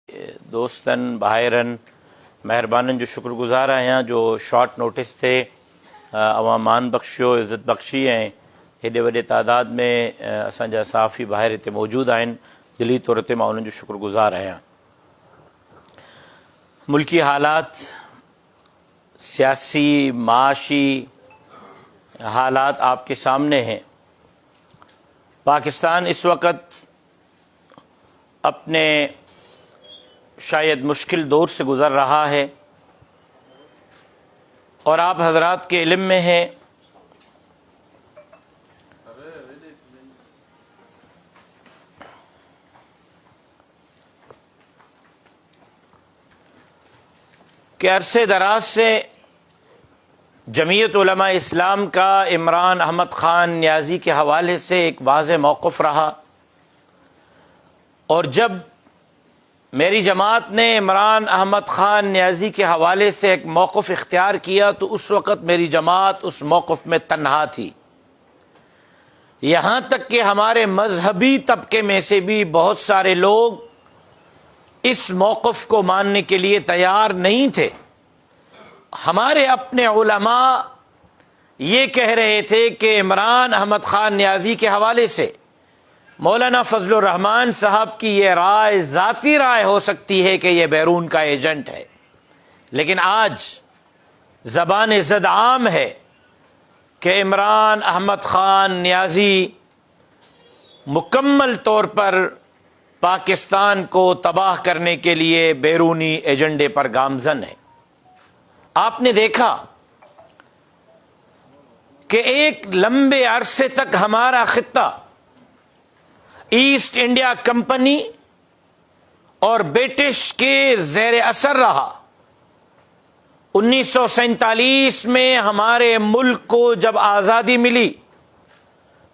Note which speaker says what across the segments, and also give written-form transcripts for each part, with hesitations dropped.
Speaker 1: دوستن بھائرن مہربانن جو شکر گزار آیا جو شارٹ نوٹس تھے عوام مان بخشیو عزت بخشی ہیں ہیڈے وڈے تعداد میں اسانجا صحافی باہر اتنے موجود آئین دلی طور تے میں انہوں جو شکر گزار آیا. ملکی حالات سیاسی معاشی حالات آپ کے سامنے ہیں. پاکستان اس وقت اپنے شاید مشکل دور سے گزر رہا ہے اور آپ حضرات کے علم میں ہے کہ عرصے دراز سے جمعیت علماء اسلام کا عمران احمد خان نیازی کے حوالے سے ایک واضح موقف رہا، اور جب میری جماعت نے عمران احمد خان نیازی کے حوالے سے ایک موقف اختیار کیا تو اس وقت میری جماعت اس موقف میں تنہا تھی. یہاں تک کہ ہمارے مذہبی طبقے میں سے بھی بہت سارے لوگ اس موقف کو ماننے کے لیے تیار نہیں تھے. ہمارے اپنے علماء یہ کہہ رہے تھے کہ عمران احمد خان نیازی کے حوالے سے مولانا فضل الرحمان صاحب کی یہ رائے ذاتی رائے ہو سکتی ہے کہ یہ بیرون کا ایجنٹ ہے، لیکن آج زبان زد عام ہے کہ عمران احمد خان نیازی مکمل طور پر پاکستان کو تباہ کرنے کے لیے بیرونی ایجنڈے پر گامزن ہے. آپ نے دیکھا کہ ایک لمبے عرصے تک ہمارا خطہ ایسٹ انڈیا کمپنی اور برٹش کے زیر اثر رہا. 1947 میں ہمارے ملک کو جب آزادی ملی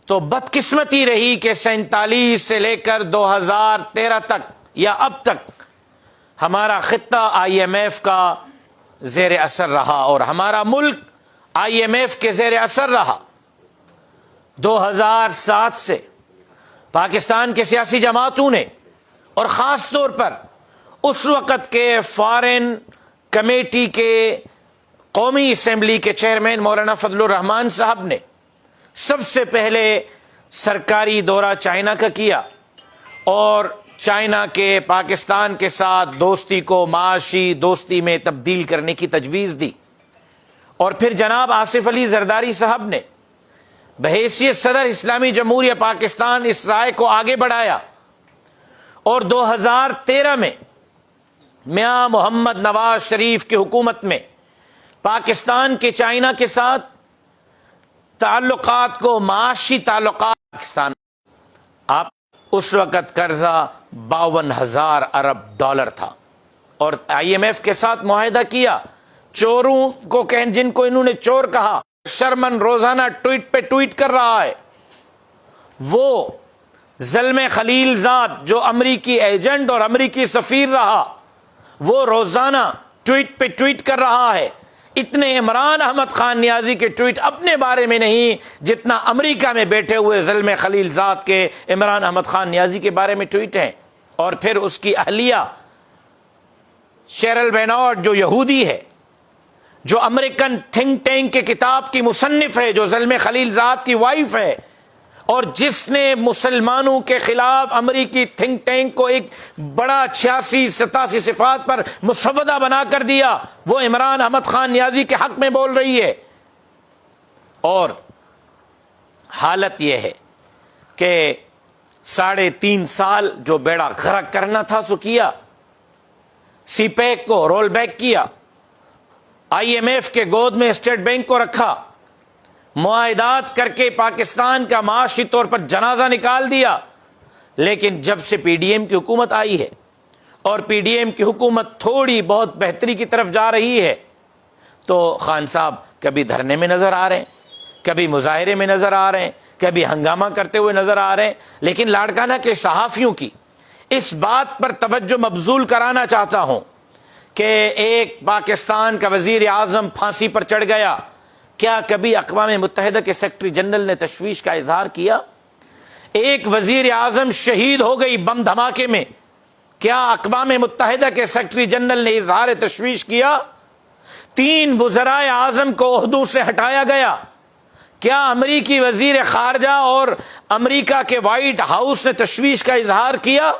Speaker 1: تو بدقسمتی رہی کہ 47 سے لے کر 2013 تک یا اب تک ہمارا خطہ IMF کا زیر اثر رہا اور ہمارا ملک IMF کے زیر اثر رہا. 2007 سے پاکستان کے سیاسی جماعتوں نے اور خاص طور پر اس وقت کے فارن کمیٹی کے قومی اسمبلی کے چیئرمین مولانا فضل الرحمان صاحب نے سب سے پہلے سرکاری دورہ چائنا کا کیا اور چائنا کے پاکستان کے ساتھ دوستی کو معاشی دوستی میں تبدیل کرنے کی تجویز دی. اور پھر جناب آصف علی زرداری صاحب نے بحیثیت صدر اسلامی جمہوریہ پاکستان اس رائے کو آگے بڑھایا اور 2013 میں میاں محمد نواز شریف کی حکومت میں پاکستان کے چائنا کے ساتھ تعلقات کو معاشی تعلقات پاکستان آپ اس وقت قرضہ 52,000 ارب ڈالر تھا اور IMF کے ساتھ معاہدہ کیا. چوروں کو جن کو انہوں نے چور کہا، شرمن روزانہ ٹویٹ پہ ٹویٹ کر رہا ہے، وہ زلمے خلیل زاد جو امریکی ایجنٹ اور امریکی سفیر رہا، وہ روزانہ ٹویٹ پہ ٹویٹ کر رہا ہے. اتنے عمران احمد خان نیازی کے ٹویٹ اپنے بارے میں نہیں جتنا امریکہ میں بیٹھے ہوئے زلمے خلیل زاد کے عمران احمد خان نیازی کے بارے میں ٹویٹ ہیں. اور پھر اس کی اہلیہ شیرل بینارڈ جو یہودی ہے، جو امریکن تھنک ٹینک کے کتاب کی مصنف ہے، جو زلمے خلیل زاد کی وائف ہے اور جس نے مسلمانوں کے خلاف امریکی تھنک ٹینک کو ایک بڑا 86-87 صفات پر مسودہ بنا کر دیا، وہ عمران احمد خان نیازی کے حق میں بول رہی ہے. اور حالت یہ ہے کہ 3.5 سال جو بیڑا غرق کرنا تھا سو کیا، سی پیک کو رول بیک کیا، IMF کے گود میں اسٹیٹ بینک کو رکھا، معاہدات کر کے پاکستان کا معاشی طور پر جنازہ نکال دیا. لیکن جب سے PDM کی حکومت آئی ہے اور PDM کی حکومت تھوڑی بہت بہتری کی طرف جا رہی ہے تو خان صاحب کبھی دھرنے میں نظر آ رہے ہیں، کبھی مظاہرے میں نظر آ رہے ہیں، کبھی ہنگامہ کرتے ہوئے نظر آ رہے ہیں. لیکن لاڑکانہ کے صحافیوں کی اس بات پر توجہ مبذول کرانا چاہتا ہوں کہ ایک پاکستان کا وزیر اعظم پھانسی پر چڑھ گیا، کیا کبھی اقوام متحدہ کے سیکرٹری جنرل نے تشویش کا اظہار کیا؟ ایک وزیر اعظم شہید ہو گئی بم دھماکے میں، کیا اقوام متحدہ کے سیکرٹری جنرل نے اظہار تشویش کیا؟ 3 وزرائے اعظم کو عہدوں سے ہٹایا گیا۔ کیا امریکی وزیر خارجہ اور امریکہ کے وائٹ ہاؤس نے تشویش کا اظہار کیا؟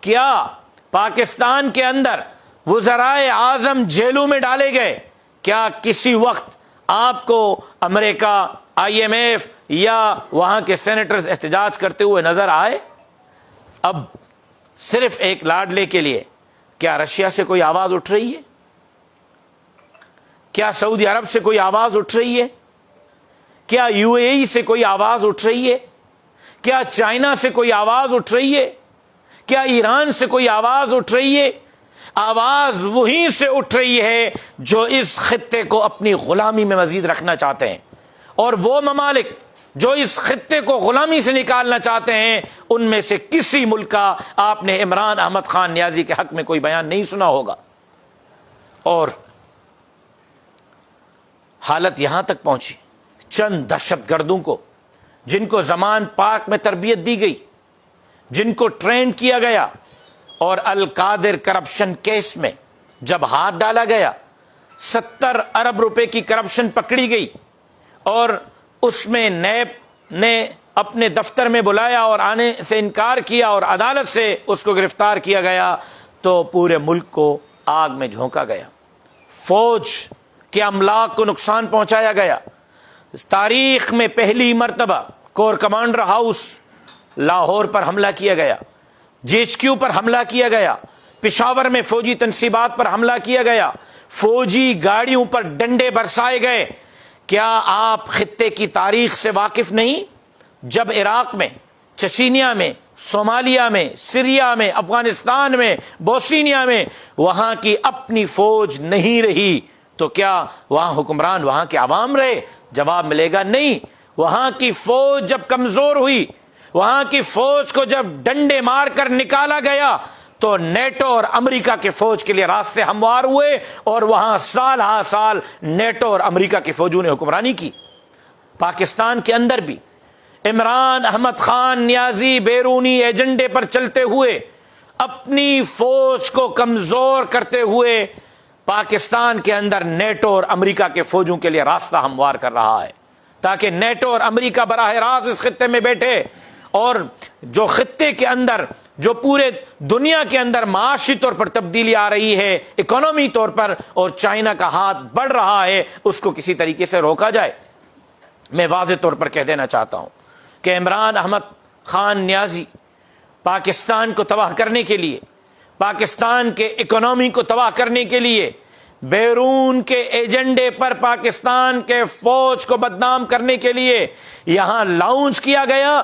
Speaker 1: کیا پاکستان کے اندر وزرائے اعظم جیلوں میں ڈالے گئے؟ کیا کسی وقت آپ کو امریکہ، IMF یا وہاں کے سینیٹرز احتجاج کرتے ہوئے نظر آئے؟ اب صرف ایک لاڈلے کے لیے کیا رشیا سے کوئی آواز اٹھ رہی ہے؟ کیا سعودی عرب سے کوئی آواز اٹھ رہی ہے؟ کیا UAE سے کوئی آواز اٹھ رہی ہے؟ کیا چائنا سے کوئی آواز اٹھ رہی ہے؟ کیا ایران سے کوئی آواز اٹھ رہی ہے؟ آواز وہیں سے اٹھ رہی ہے جو اس خطے کو اپنی غلامی میں مزید رکھنا چاہتے ہیں، اور وہ ممالک جو اس خطے کو غلامی سے نکالنا چاہتے ہیں ان میں سے کسی ملک کا آپ نے عمران احمد خان نیازی کے حق میں کوئی بیان نہیں سنا ہوگا۔ اور حالت یہاں تک پہنچی، چند دہشت گردوں کو جن کو زمان پاک میں تربیت دی گئی، جن کو ٹرین کیا گیا، اور القادر کرپشن کیس میں جب ہاتھ ڈالا گیا 70 ارب روپے کی کرپشن پکڑی گئی، اور اس میں نیب نے اپنے دفتر میں بلایا اور آنے سے انکار کیا اور عدالت سے اس کو گرفتار کیا گیا، تو پورے ملک کو آگ میں جھونکا گیا، فوج کے املاک کو نقصان پہنچایا گیا۔ تاریخ میں پہلی مرتبہ کور کمانڈر ہاؤس لاہور پر حملہ کیا گیا، GHQ پر حملہ کیا گیا، پشاور میں فوجی تنصیبات پر حملہ کیا گیا، فوجی گاڑیوں پر ڈنڈے برسائے گئے۔ کیا آپ خطے کی تاریخ سے واقف نہیں؟ جب عراق میں، چچینیا میں، صومالیہ میں، سیریا میں، افغانستان میں، بوسنیا میں وہاں کی اپنی فوج نہیں رہی تو کیا وہاں حکمران وہاں کے عوام رہے؟ جواب ملے گا نہیں۔ وہاں کی فوج جب کمزور ہوئی، وہاں کی فوج کو جب ڈنڈے مار کر نکالا گیا تو نیٹو اور امریکہ کے فوج کے لیے راستے ہموار ہوئے، اور وہاں سال ہا سال نیٹو اور امریکہ کی فوجوں نے حکمرانی کی۔ پاکستان کے اندر بھی عمران احمد خان نیازی بیرونی ایجنڈے پر چلتے ہوئے، اپنی فوج کو کمزور کرتے ہوئے پاکستان کے اندر نیٹو اور امریکہ کے فوجوں کے لیے راستہ ہموار کر رہا ہے، تاکہ نیٹو اور امریکہ براہ راست اس خطے میں بیٹھے، اور جو خطے کے اندر، جو پورے دنیا کے اندر معاشی طور پر تبدیلی آ رہی ہے، اکانومی طور پر، اور چائنا کا ہاتھ بڑھ رہا ہے، اس کو کسی طریقے سے روکا جائے۔ میں واضح طور پر کہہ دینا چاہتا ہوں کہ عمران احمد خان نیازی پاکستان کو تباہ کرنے کے لیے، پاکستان کے اکانومی کو تباہ کرنے کے لیے، بیرون کے ایجنڈے پر پاکستان کے فوج کو بدنام کرنے کے لیے یہاں لاؤنچ کیا گیا،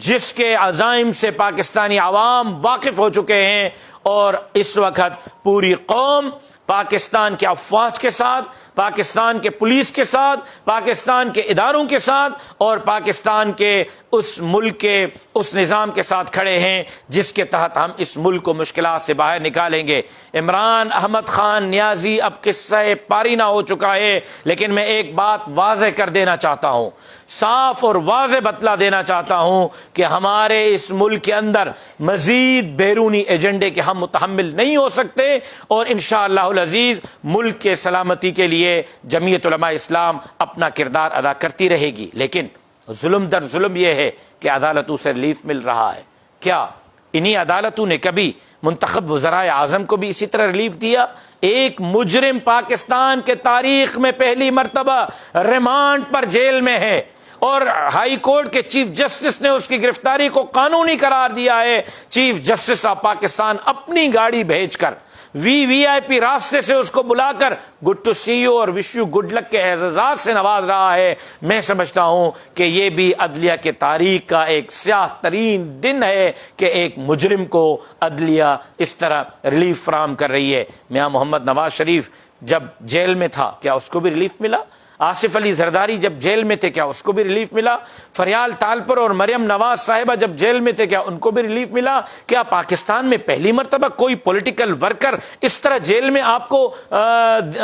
Speaker 1: جس کے عزائم سے پاکستانی عوام واقف ہو چکے ہیں، اور اس وقت پوری قوم پاکستان کے افواج کے ساتھ، پاکستان کے پولیس کے ساتھ، پاکستان کے اداروں کے ساتھ، اور پاکستان کے اس ملک کے اس نظام کے ساتھ کھڑے ہیں جس کے تحت ہم اس ملک کو مشکلات سے باہر نکالیں گے۔ عمران احمد خان نیازی اب قصہ پارینہ ہو چکا ہے، لیکن میں ایک بات واضح کر دینا چاہتا ہوں، صاف اور واضح بتلا دینا چاہتا ہوں کہ ہمارے اس ملک کے اندر مزید بیرونی ایجنڈے کے ہم متحمل نہیں ہو سکتے، اور انشاءاللہ العزیز ملک کے سلامتی کے لیے جمعیت علماء اسلام اپنا کردار ادا کرتی رہے گی۔ لیکن ظلم در ظلم یہ ہے کہ عدالتوں سے ریلیف مل رہا ہے۔ کیا انہی عدالتوں نے کبھی منتخب وزرائے اعظم کو بھی اسی طرح ریلیف دیا؟ ایک مجرم پاکستان کے تاریخ میں پہلی مرتبہ ریمانڈ پر جیل میں ہے، اور ہائی کورٹ کے چیف جسٹس نے اس کی گرفتاری کو قانونی قرار دیا ہے۔ چیف جسٹس آف پاکستان اپنی گاڑی بھیج کر VIP راستے سے اس کو بلا کر گڈ ٹو سی یو اور وش یو گڈ لک کے اعزازات سے نواز رہا ہے۔ میں سمجھتا ہوں کہ یہ بھی عدلیہ کے تاریخ کا ایک سیاہ ترین دن ہے کہ ایک مجرم کو عدلیہ اس طرح ریلیف فراہم کر رہی ہے۔ میاں محمد نواز شریف جب جیل میں تھا کیا اس کو بھی ریلیف ملا؟ آصف علی زرداری جب جیل میں تھے کیا اس کو بھی ریلیف ملا؟ فریال تالپور اور مریم نواز صاحبہ جب جیل میں تھے کیا ان کو بھی ریلیف ملا؟ کیا پاکستان میں پہلی مرتبہ کوئی پولیٹیکل ورکر اس طرح جیل میں آپ کو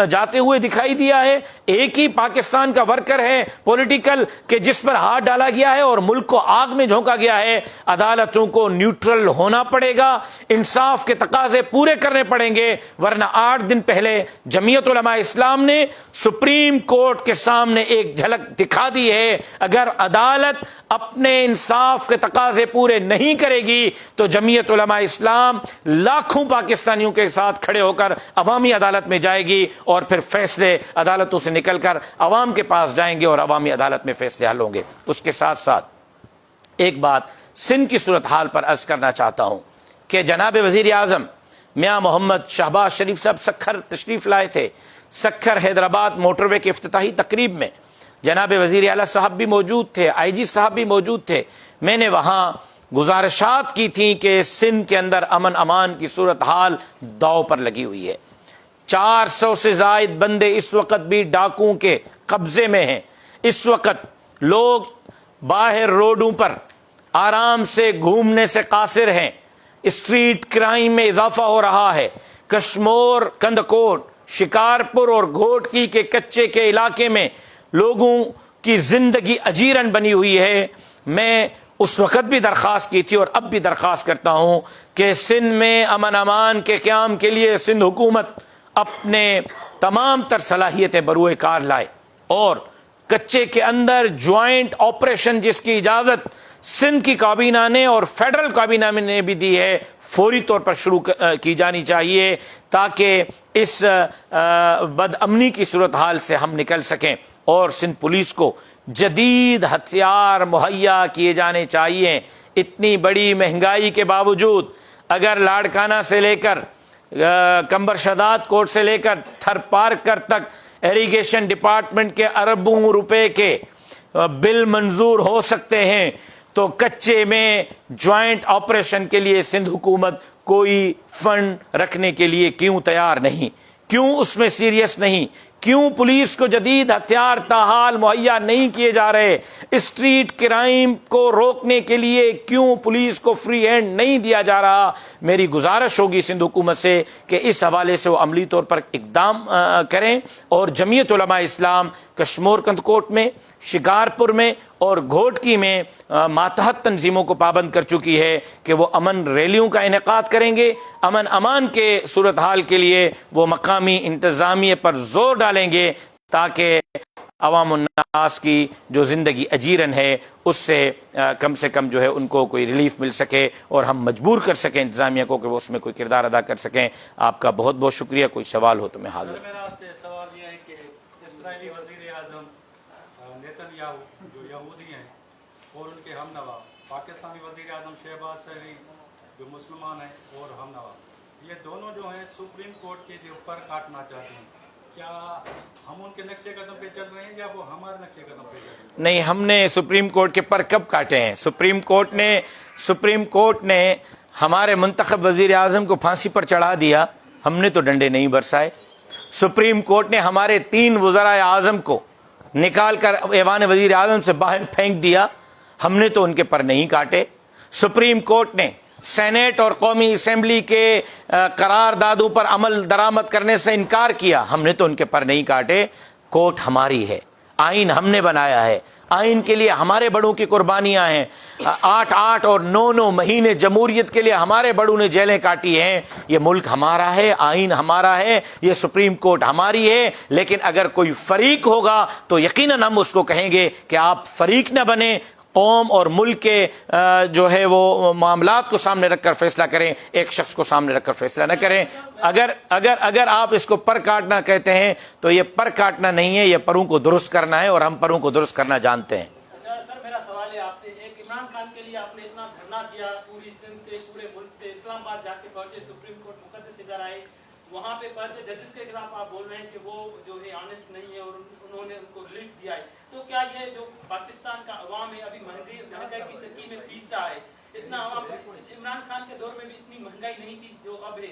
Speaker 1: جاتے ہوئے دکھائی دیا ہے؟ ایک ہی پاکستان کا ورکر ہے پولیٹیکل کہ جس پر ہاتھ ڈالا گیا ہے اور ملک کو آگ میں جھونکا گیا ہے۔ عدالتوں کو نیوٹرل ہونا پڑے گا، انصاف کے تقاضے پورے کرنے پڑیں گے، ورنہ 8 دن پہلے جمعیت علماء اسلام نے سپریم کورٹ کے سامنے ایک جھلک دکھا دی ہے۔ اگر عدالت اپنے انصاف کے تقاضے پورے نہیں کرے گی تو جمعیت علماء اسلام لاکھوں پاکستانیوں کے ساتھ کھڑے ہو کر عوامی عدالت میں جائے گی اور پھر فیصلے عدالتوں سے نکل کر عوام کے پاس جائیں گے اور عوامی عدالت میں فیصلے حل ہوں گے۔ اس کے ساتھ ساتھ ایک بات سندھ کی صورتحال پر عرض کرنا چاہتا ہوں کہ جناب وزیر اعظم میاں محمد شہباز شریف صاحب سکھر تشریف لائے تھے۔ سکھر حیدرآباد موٹر وے کے افتتاحی تقریب میں جناب وزیر اعلیٰ صاحب بھی موجود تھے، آئی جی صاحب بھی موجود تھے۔ میں نے وہاں گزارشات کی تھی کہ سندھ کے اندر امن امان کی صورتحال داؤ پر لگی ہوئی ہے۔ 400 سے زائد بندے اس وقت بھی ڈاکوؤں کے قبضے میں ہیں۔ اس وقت لوگ باہر روڈوں پر آرام سے گھومنے سے قاصر ہیں۔ اسٹریٹ کرائم میں اضافہ ہو رہا ہے۔ کشمور، کندکوٹ، شکارپور اور گھوٹکی کے کچے کے علاقے میں لوگوں کی زندگی اجیرن بنی ہوئی ہے۔ میں اس وقت بھی درخواست کی تھی اور اب بھی درخواست کرتا ہوں کہ سندھ میں امن امان کے قیام کے لیے سندھ حکومت اپنے تمام تر صلاحیتیں بروئے کار لائے اور کچے کے اندر جوائنٹ آپریشن جس کی اجازت سندھ کی کابینہ نے اور فیڈرل کابینہ نے بھی دی ہے فوری طور پر شروع کی جانی چاہیے تاکہ اس بد امنی کی صورتحال سے ہم نکل سکیں، اور سندھ پولیس کو جدید ہتھیار مہیا کیے جانے چاہیے۔ اتنی بڑی مہنگائی کے باوجود اگر لاڑکانہ سے لے کر کمبر شداد کوٹ سے لے کر تھر پارکر تک ایریگیشن ڈپارٹمنٹ کے اربوں روپے کے بل منظور ہو سکتے ہیں تو کچے میں جوائنٹ آپریشن کے لیے سندھ حکومت کوئی فنڈ رکھنے کے لیے کیوں تیار نہیں؟ کیوں اس میں سیریس نہیں؟ کیوں پولیس کو جدید ہتھیار تاحال مہیا نہیں کیے جا رہے؟ اسٹریٹ کرائم کو روکنے کے لیے کیوں پولیس کو فری ہینڈ نہیں دیا جا رہا؟ میری گزارش ہوگی سندھ حکومت سے کہ اس حوالے سے وہ عملی طور پر اقدام کریں، اور جمعیت علماء اسلام کشمور کندکوٹ میں، شکارپور میں اور گھوٹکی میں ماتحت تنظیموں کو پابند کر چکی ہے کہ وہ امن ریلیوں کا انعقاد کریں گے۔ امن امان کے صورتحال کے لیے وہ مقامی انتظامیہ پر زور ڈالیں گے تاکہ عوام الناس کی جو زندگی اجیرن ہے اس سے کم جو ہے ان کو کوئی ریلیف مل سکے اور ہم مجبور کر سکیں انتظامیہ کو کہ وہ اس میں کوئی کردار ادا کر سکیں۔ آپ کا بہت بہت شکریہ۔ کوئی سوال ہو تو میں حاضر ہوں۔
Speaker 2: میرا آپ سے سوال یہ ہے کہ اسرائیلی وزیر اعظم نیتن یاہو جو یہودی ہیں اور ان کے ہم نوا، پاکستانی وزیر اعظم شہباز شریف جو مسلمان ہیں اور ہم نوا، یہ دونوں جو ہیں سپریم کورٹ کے جو پر کاٹنا چاہتے ہیں، کیا ہم ان کے نقشے قدم پہ چل رہے ہیں یا وہ ہمارے نقشے قدم پہ چل رہے ہیں؟
Speaker 1: نہیں، ہم نے سپریم کورٹ کے پر کب کاٹے ہیں؟ سپریم کورٹ نے ہمارے منتخب وزیر اعظم کو پھانسی پر چڑھا دیا، ہم نے تو ڈنڈے نہیں برسائے۔ سپریم کورٹ نے ہمارے 3 وزرائے اعظم کو نکال کر ایوان وزیر اعظم سے باہر پھینک دیا، ہم نے تو ان کے پر نہیں کاٹے۔ سپریم کورٹ نے سینیٹ اور قومی اسمبلی کے قراردادوں پر عمل درآمد کرنے سے انکار کیا، ہم نے تو ان کے پر نہیں کاٹے۔ کورٹ ہماری ہے، آئین ہم نے بنایا ہے، آئین کے لیے ہمارے بڑوں کی قربانیاں ہیں۔ 8 اور 9 مہینے جمہوریت کے لیے ہمارے بڑوں نے جیلیں کاٹی ہیں۔ یہ ملک ہمارا ہے، آئین ہمارا ہے، یہ سپریم کورٹ ہماری ہے۔ لیکن اگر کوئی فریق ہوگا تو یقیناً ہم اس کو کہیں گے کہ آپ فریق نہ بنیں، قوم اور ملک کے جو ہے وہ معاملات کو سامنے رکھ کر فیصلہ کریں، ایک شخص کو سامنے رکھ کر فیصلہ نہ کریں۔ اگر آپ اس کو پر کاٹنا کہتے ہیں تو یہ پر کاٹنا نہیں ہے، یہ پروں کو درست کرنا ہے، اور ہم پروں کو درست کرنا جانتے ہیں۔
Speaker 3: سر میرا سوال ہے آپ سے، ایک عمران خان کے لیے آپ نے اتنا دھرنا کیا، پوری سندھ سے پورے ملک سے اسلام آباد جا کے پہنچے، سپریم کورٹ مقدس ادھر آئے، وہاں پہ پہنچے ججز کے خلاف آپ بول رہے ہیں کہ وہ جو ہے آنےسٹ نہیں ہے اور انہوں نے ان کو ریلیف دیا ہے، تو کیا یہ جو پاکستان کا عوام ہے ابھی مہنگائی کی چکی میں پیس رہا ہے؟ اتنا عوام عمران خان کے دور میں بھی اتنی مہنگائی نہیں تھی جو اب ہے،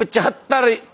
Speaker 1: 75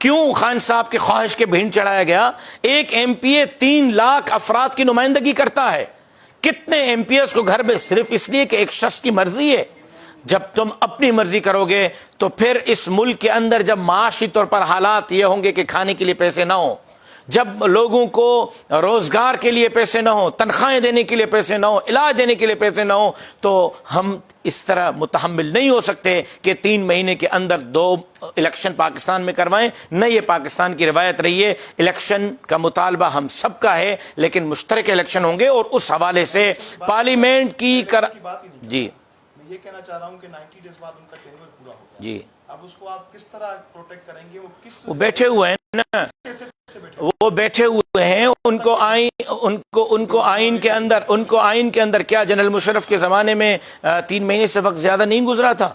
Speaker 1: کیوں خان صاحب کی خواہش کے بھینٹ چڑھایا گیا؟ ایک ایم پی اے 3 لاکھ افراد کی نمائندگی کرتا ہے. کتنے ایم پی ایس کو گھر میں صرف اس لیے کہ ایک شخص کی مرضی ہے. جب تم اپنی مرضی کرو گے تو پھر اس ملک کے اندر جب معاشی طور پر حالات یہ ہوں گے کہ کھانے کے لیے پیسے نہ ہوں، جب لوگوں کو روزگار کے لیے پیسے نہ ہوں، تنخواہیں دینے کے لیے پیسے نہ ہوں، علاج دینے کے لیے پیسے نہ ہوں، تو ہم اس طرح متحمل نہیں ہو سکتے کہ 3 مہینے کے اندر 2 الیکشن پاکستان میں کروائیں. نہ یہ پاکستان کی روایت رہی ہے. الیکشن کا مطالبہ ہم سب کا ہے، لیکن مشترک الیکشن ہوں گے. اور اس حوالے سے پارلیمنٹ کی جی
Speaker 4: میں یہ کہنا چاہ رہا ہوں کہ 90 ڈیز بعد ان کا ٹینور پورا ہوگا.
Speaker 1: جی
Speaker 4: اب اس کو آپ کس طرح پروٹیکٹ کریں گے؟
Speaker 1: وہ بیٹھے ہوئے ہیں نا، وہ بیٹھے ہوئے ہیں. ان کو آئین کے اندر کیا جنرل مشرف کے زمانے میں 3 مہینے سے وقت زیادہ نہیں گزرا تھا؟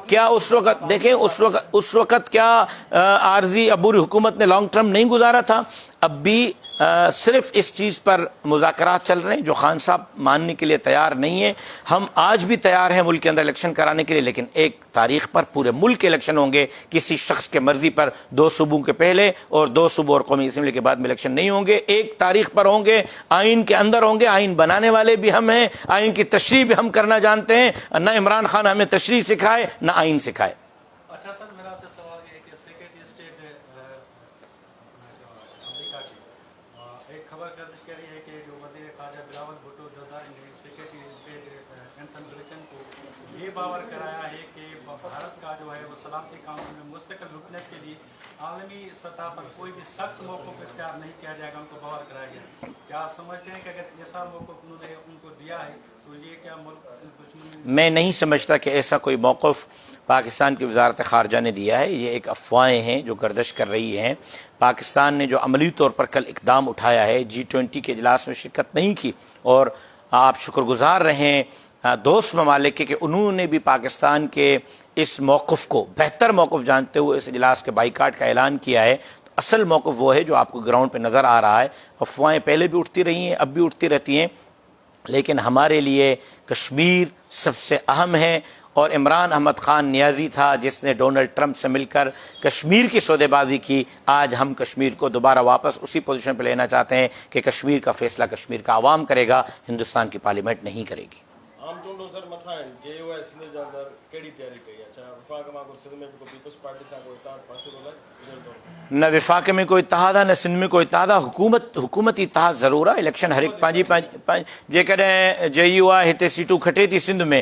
Speaker 1: کیا اس وقت دیکھیں اس وقت کیا عارضی عبوری حکومت نے لانگ ٹرم نہیں گزارا تھا؟ اب بھی صرف اس چیز پر مذاکرات چل رہے ہیں جو خان صاحب ماننے کے لیے تیار نہیں ہیں. ہم آج بھی تیار ہیں ملک کے اندر الیکشن کرانے کے لیے، لیکن ایک تاریخ پر پورے ملک کے الیکشن ہوں گے. کسی شخص کے مرضی پر 2 صوبوں کے پہلے اور 2 صوبوں اور قومی اسمبلی کے بعد میں الیکشن نہیں ہوں گے. ایک تاریخ پر ہوں گے، آئین کے اندر ہوں گے. آئین بنانے والے بھی ہم ہیں، آئین کی تشریح بھی ہم کرنا جانتے ہیں. نہ عمران خان ہمیں تشریح سکھائے نہ آئین سکھائے.
Speaker 2: اچھا سر، میرا آپ سے سوال یہ ہے کہ سیکریٹری اسٹیٹ امریکہ کی ایک خبر گردش کر رہی ہے کہ جو وزیر خارجہ بلاول بھٹو زرداری نے سیکریٹری اسٹیٹ اینتھن بلنکن کو یہ باور کرایا ہے کہ بھارت کا جو ہے وہ سلامتی کونسل میں مستقل رکنیت کے لیے عالمی سطح پر کوئی بھی سخت موقف اختیار نہیں کیا جائے گا. ان کو باور کرایا گیا. کیا آپ سمجھتے ہیں کہ اگر ایسا موقف انہوں نے ان کو دیا ہے تو یہ کیا ملک دشمنی؟
Speaker 1: میں نہیں سمجھتا کہ ایسا کوئی موقف پاکستان کی وزارت خارجہ نے دیا ہے. یہ ایک افواہیں ہیں جو گردش کر رہی ہیں. پاکستان نے جو عملی طور پر کل اقدام اٹھایا ہے، G20 کے اجلاس میں شرکت نہیں کی، اور آپ شکر گزار رہیں دوست ممالک کے کہ انہوں نے بھی پاکستان کے اس موقف کو بہتر موقف جانتے ہوئے اس اجلاس کے بائیکاٹ کا اعلان کیا ہے. تو اصل موقف وہ ہے جو آپ کو گراؤنڈ پہ نظر آ رہا ہے. افواہیں پہلے بھی اٹھتی رہی ہیں، اب بھی اٹھتی رہتی ہیں، لیکن ہمارے لیے کشمیر سب سے اہم ہے. اور عمران احمد خان نیازی تھا جس نے ڈونلڈ ٹرمپ سے مل کر کشمیر کی سودے بازی کی. آج ہم کشمیر کو دوبارہ واپس اسی پوزیشن پہ لینا چاہتے ہیں کہ کشمیر کا فیصلہ کشمیر کا عوام کرے گا، ہندوستان کی پارلیمنٹ نہیں کرے گی.
Speaker 5: عام چونڈو سر مٿائن JUI سندھ جا اندر کیڑی تیاری کئی ہے؟ اچھا وفاق میں کو سندھ میں کو پیپلز پارٹی سے کو اتحاد پاسبل ہے؟
Speaker 1: نہ وفاق میں کوئی اتحاد ہے، نہ سندھ میں کوئی اتحاد ہے. حکومتی اتحاد ضرور ہے. الیکشن ہر ایک پانچ جيڪڏهن JUI هتي سيٽون کھٹے تھی سندھ میں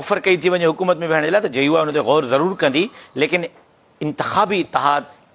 Speaker 1: آفر کئی تھی وڃي حکومت میں ويهڻ لاءِ، تو JUI ان تي غور ضرور کندي. لیکن انتخابی اتحاد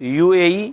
Speaker 1: UAE,